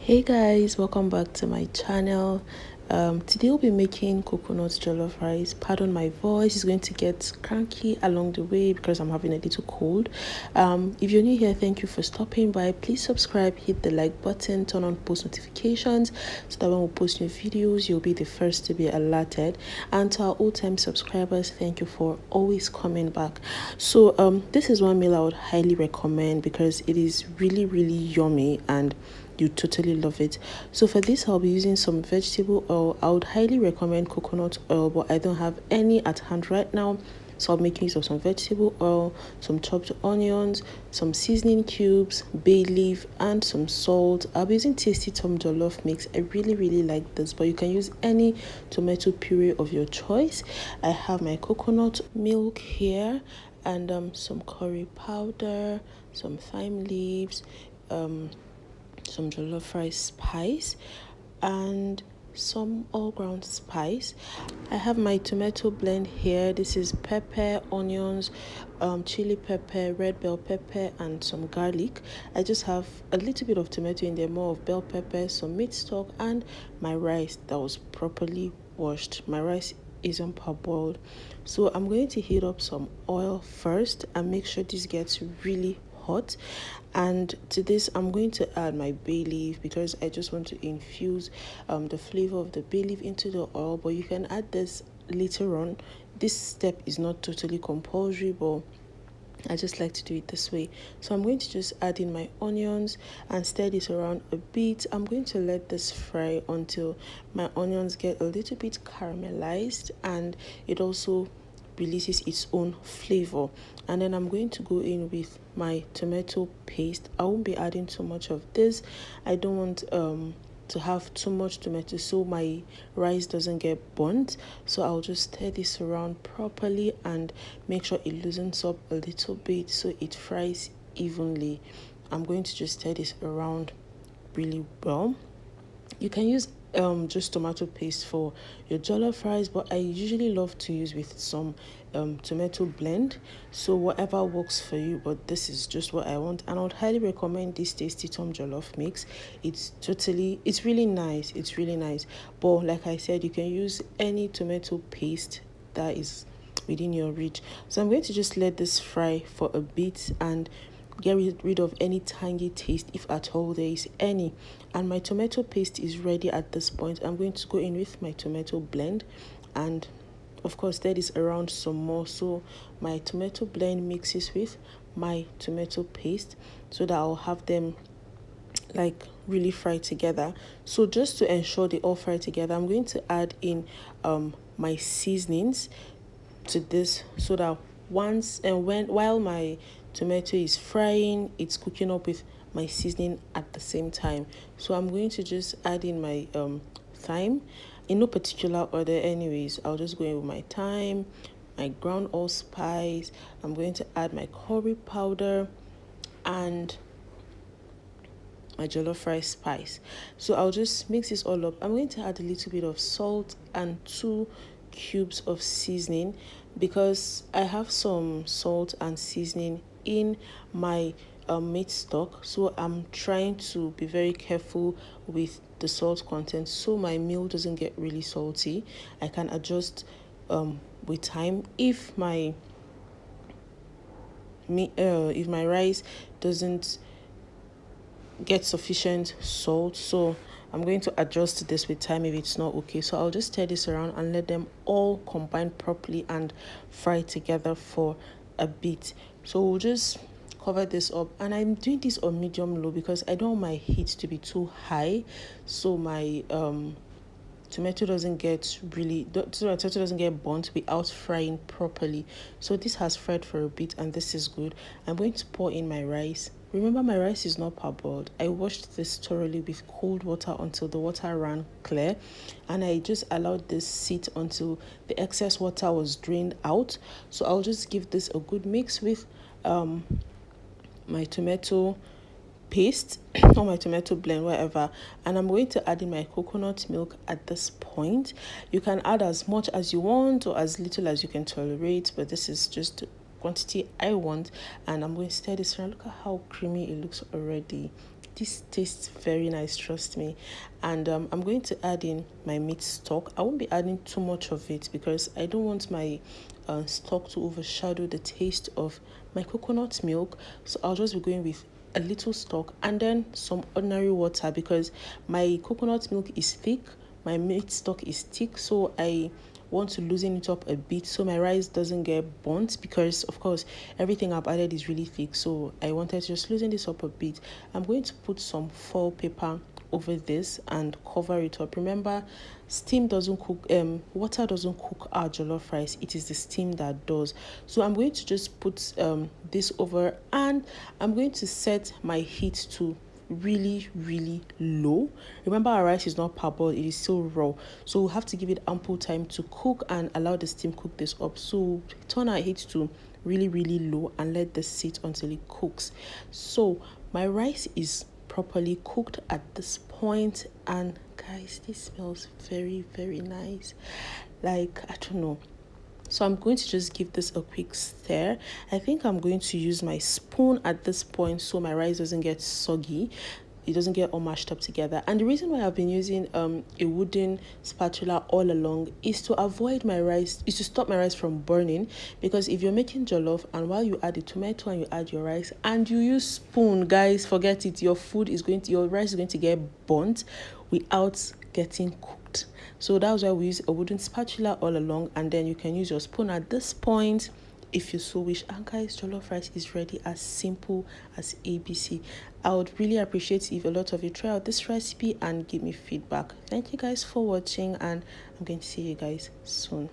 Hey guys, welcome back to my channel. Today we'll be making coconut jollof rice. Pardon my voice, it's going to get cranky along the way because I'm having a little cold. If you're new here, thank you for stopping by. Please subscribe, hit the like button, turn on post notifications so that when we post new videos you'll be the first to be alerted. And to our old-time subscribers, thank you for always coming back. So this is one meal I would highly recommend because it is really yummy and you totally love it. So for this I'll be using some vegetable oil. I would highly recommend coconut oil, but I don't have any at hand right now, so I'll make use of some vegetable oil, some chopped onions, some seasoning cubes, bay leaf, and some salt. I'll be using tasty Tom Jollof mix. I really like this, but you can use any tomato puree of your choice. I have my coconut milk here, and some curry powder, some thyme leaves, some jollof rice spice, and some all ground spice. I have my tomato blend here. This is pepper, onions, chili pepper, red bell pepper, and some garlic. I just have a little bit of tomato in there, more of bell pepper, some meat stock, and my rice that was properly washed. My rice isn't parboiled. So I'm going to heat up some oil first and make sure this gets really hot. And to this I'm going to add my bay leaf because I just want to infuse the flavor of the bay leaf into the oil, but you can add this later on. This step is not totally compulsory, but I just like to do it this way. So I'm going to just add in my onions and stir this around a bit. I'm going to let this fry until my onions get a little bit caramelized and it also releases its own flavor. And then I'm going to go in with my tomato paste. I won't be adding too much of this. I don't want to have too much tomato so my rice doesn't get burnt. So I'll just stir this around properly and make sure it loosens up a little bit so it fries evenly. I'm going to just stir this around really well. You can use just tomato paste for your jollof rice, but I usually love to use with some tomato blend. So whatever works for you, but this is just what I want, and I would highly recommend this tasty Tom Jollof mix. It's really nice. It's really nice. But like I said, you can use any tomato paste that is within your reach. So I'm going to just let this fry for a bit and get rid of any tangy taste if at all there is any. And my tomato paste is ready at this point. I'm going to go in with my tomato blend and of course that is around some more, so my tomato blend mixes with my tomato paste so that I'll have them like really fry together. So just to ensure they all fry together, I'm going to add in my seasonings to this so that while my tomato is frying, it's cooking up with my seasoning at the same time. So I'm going to just add in my thyme in no particular order anyways. I'll just go in with my thyme, my ground allspice. I'm going to add my curry powder and my jollof rice spice. So I'll just mix this all up. I'm going to add a little bit of salt and 2 cubes of seasoning because I have some salt and seasoning in my meat stock. So I'm trying to be very careful with the salt content so my meal doesn't get really salty. I can adjust with time if my rice doesn't get sufficient salt. So I'm going to adjust this with time if it's not okay. So I'll just stir this around and let them all combine properly and fry together for a bit. So we'll just cover this up, and I'm doing this on medium low because I don't want my heat to be too high so my tomato doesn't get burnt without frying properly. So this has fried for a bit and this is good. I'm going to pour in my rice. Remember, my rice is not parboiled. I washed this thoroughly with cold water until the water ran clear, and I just allowed this sit until the excess water was drained out. So I'll just give this a good mix with my tomato paste or my tomato blend, whatever, and I'm going to add in my coconut milk at this point. You can add as much as you want or as little as you can tolerate, but this is just the quantity I want. And I'm going to stir this around. Look at how creamy it looks already. this tastes very nice, trust me. And I'm going to add in my meat stock. I won't be adding too much of it because I don't want my stock to overshadow the taste of my coconut milk. So I'll just be going with a little stock and then some ordinary water because my coconut milk is thick, my meat stock is thick, so I want to loosen it up a bit so my rice doesn't get burnt, because of course everything I've added is really thick, so I wanted to just loosen this up a bit. I'm going to put some foil paper over this and cover it up. Remember, steam doesn't cook, water doesn't cook our jollof rice, it is the steam that does. So I'm going to just put this over, and I'm going to set my heat to really low. Remember, our rice is not parboiled, it is still raw, so we'll have to give it ample time to cook and allow the steam cook this up. So turn our heat to really low and let this sit until it cooks. So my rice is properly cooked at this point, and guys, this smells very nice. Like, I don't know. So I'm going to just give this a quick stir. I think I'm going to use my spoon at this point so my rice doesn't get soggy, it doesn't get all mashed up together. And the reason why I've been using a wooden spatula all along is to stop my rice from burning. Because if you're making jollof and while you add the tomato and you add your rice and you use spoon, guys, forget it, your rice is going to get burnt without getting cooked. So that's why we use a wooden spatula all along, and then you can use your spoon at this point if you so wish. And guys, jollof rice is ready, as simple as ABC. I would really appreciate if a lot of you try out this recipe and give me feedback. Thank you guys for watching, and I'm going to see you guys soon.